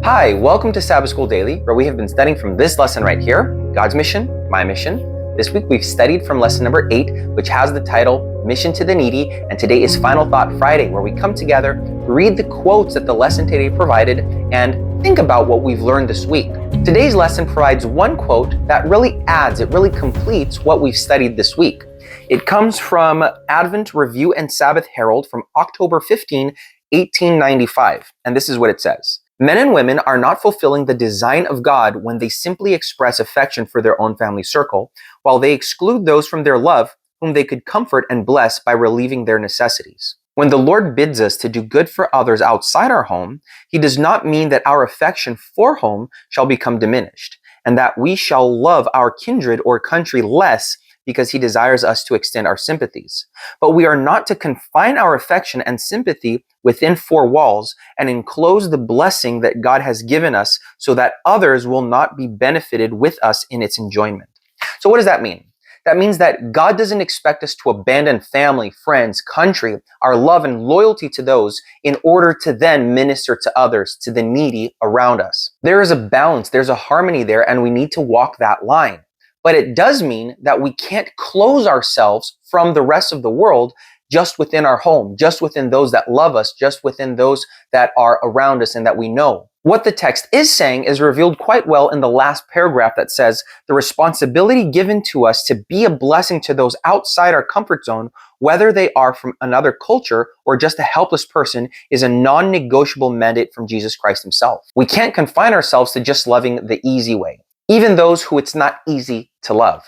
Hi, welcome to Sabbath School Daily, where we have been studying from this lesson right here, God's mission, my mission. This week we've studied from lesson number 8, which has the title, Mission to the Needy, and today is Final Thought Friday, where we come together, read the quotes that the lesson today provided, and think about what we've learned this week. Today's lesson provides one quote that really adds, it really completes what we've studied this week. It comes from Advent Review and Sabbath Herald from October 15, 1895, and this is what it says. Men and women are not fulfilling the design of God when they simply express affection for their own family circle, while they exclude those from their love whom they could comfort and bless by relieving their necessities. When the Lord bids us to do good for others outside our home, He does not mean that our affection for home shall become diminished, and that we shall love our kindred or country less because He desires us to extend our sympathies. But we are not to confine our affection and sympathy within four walls and enclose the blessing that God has given us so that others will not be benefited with us in its enjoyment. So what does that mean? That means that God doesn't expect us to abandon family, friends, country, our love and loyalty to those in order to then minister to others, to the needy around us. There is a balance, there's a harmony there, and we need to walk that line. But it does mean that we can't close ourselves from the rest of the world just within our home, just within those that love us, just within those that are around us and that we know. What the text is saying is revealed quite well in the last paragraph that says, the responsibility given to us to be a blessing to those outside our comfort zone, whether they are from another culture or just a helpless person, is a non-negotiable mandate from Jesus Christ Himself. We can't confine ourselves to just loving the easy way, even those who it's not easy to love.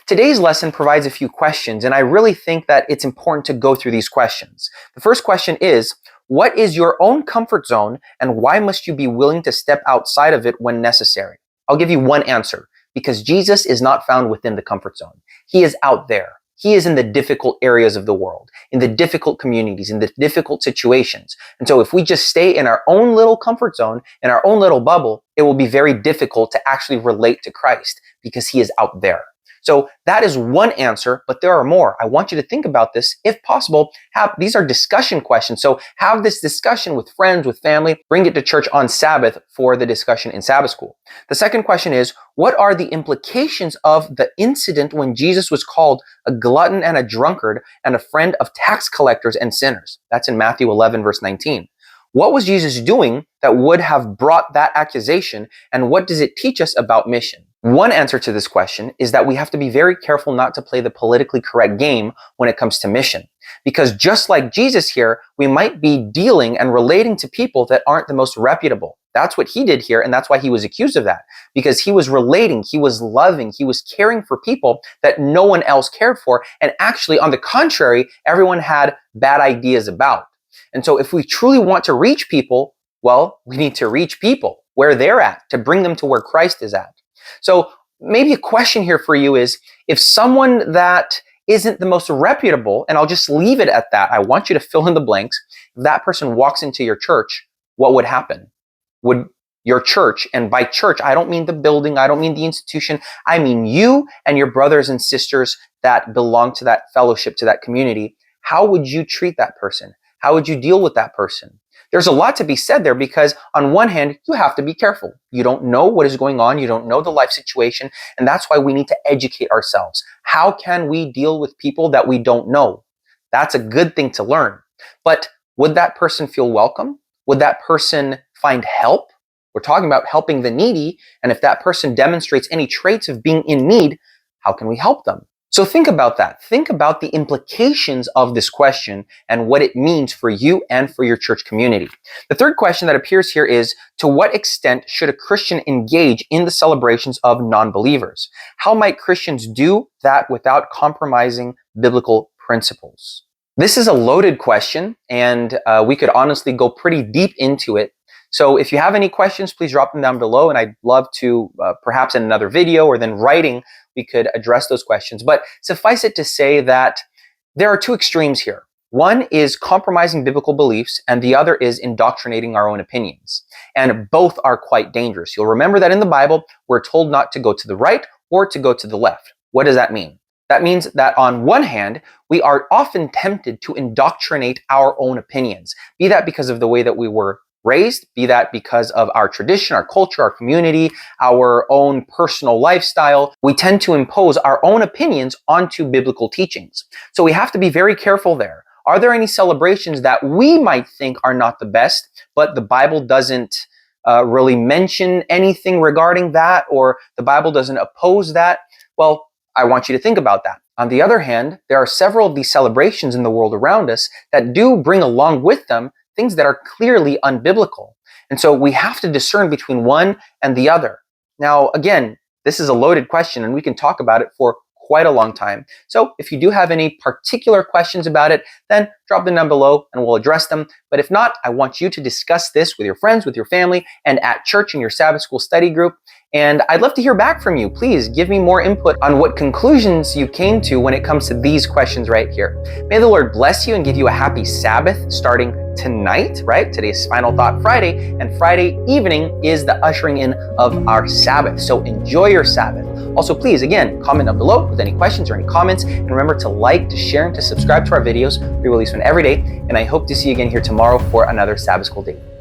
Today's lesson provides a few questions, and I really think that it's important to go through these questions. The first question is, what is your own comfort zone, and why must you be willing to step outside of it when necessary? I'll give you one answer, because Jesus is not found within the comfort zone. He is out there. He is in the difficult areas of the world, in the difficult communities, in the difficult situations. And so if we just stay in our own little comfort zone, in our own little bubble, it will be very difficult to actually relate to Christ because He is out there. So that is one answer, but there are more. I want you to think about this. If possible, these are discussion questions. So have this discussion with friends, with family, bring it to church on Sabbath for the discussion in Sabbath school. The second question is, what are the implications of the incident when Jesus was called a glutton and a drunkard and a friend of tax collectors and sinners? That's in Matthew 11, verse 19. What was Jesus doing that would have brought that accusation, and what does it teach us about mission? One answer to this question is that we have to be very careful not to play the politically correct game when it comes to mission. Because just like Jesus here, we might be dealing and relating to people that aren't the most reputable. That's what He did here, and that's why He was accused of that. Because He was relating, He was loving, He was caring for people that no one else cared for, and actually, on the contrary, everyone had bad ideas about. And so if we truly want to reach people, well, we need to reach people where they're at, to bring them to where Christ is at. So maybe a question here for you is, if someone that isn't the most reputable, and I'll just leave it at that, I want you to fill in the blanks, if that person walks into your church, what would happen? Would your church, and by church, I don't mean the building, I don't mean the institution, I mean you and your brothers and sisters that belong to that fellowship, to that community, how would you treat that person? How would you deal with that person? There's a lot to be said there because on one hand, you have to be careful. You don't know what is going on. You don't know the life situation. And that's why we need to educate ourselves. How can we deal with people that we don't know? That's a good thing to learn. But would that person feel welcome? Would that person find help? We're talking about helping the needy. And if that person demonstrates any traits of being in need, how can we help them? So think about that. Think about the implications of this question and what it means for you and for your church community. The third question that appears here is, to what extent should a Christian engage in the celebrations of non-believers? How might Christians do that without compromising biblical principles? This is a loaded question, and we could honestly go pretty deep into it. So if you have any questions, please drop them down below, and I'd love to, perhaps in another video or then writing, we could address those questions. But suffice it to say that there are two extremes here. One is compromising biblical beliefs, and the other is indoctrinating our own opinions. And both are quite dangerous. You'll remember that in the Bible, we're told not to go to the right or to go to the left. What does that mean? That means that on one hand, we are often tempted to indoctrinate our own opinions, be that because of the way that we were raised, be that because of our tradition, our culture, our community, our own personal lifestyle, we tend to impose our own opinions onto biblical teachings. So we have to be very careful there. Are there any celebrations that we might think are not the best, but the Bible doesn't really mention anything regarding that, or the Bible doesn't oppose that? Well, I want you to think about that. On the other hand, there are several of these celebrations in the world around us that do bring along with them things that are clearly unbiblical. And so we have to discern between one and the other. Now, again, this is a loaded question and we can talk about it for quite a long time. So if you do have any particular questions about it, then drop them down below and we'll address them. But if not, I want you to discuss this with your friends, with your family, and at church in your Sabbath School study group. And I'd love to hear back from you. Please give me more input on what conclusions you came to when it comes to these questions right here. May the Lord bless you and give you a happy Sabbath starting tonight, right? Today's Final Thought Friday, and Friday evening is the ushering in of our Sabbath. So enjoy your Sabbath. Also, please, again, comment down below with any questions or any comments. And remember to like, to share, and to subscribe to our videos. We release one every day. And I hope to see you again here tomorrow for another Sabbath School day.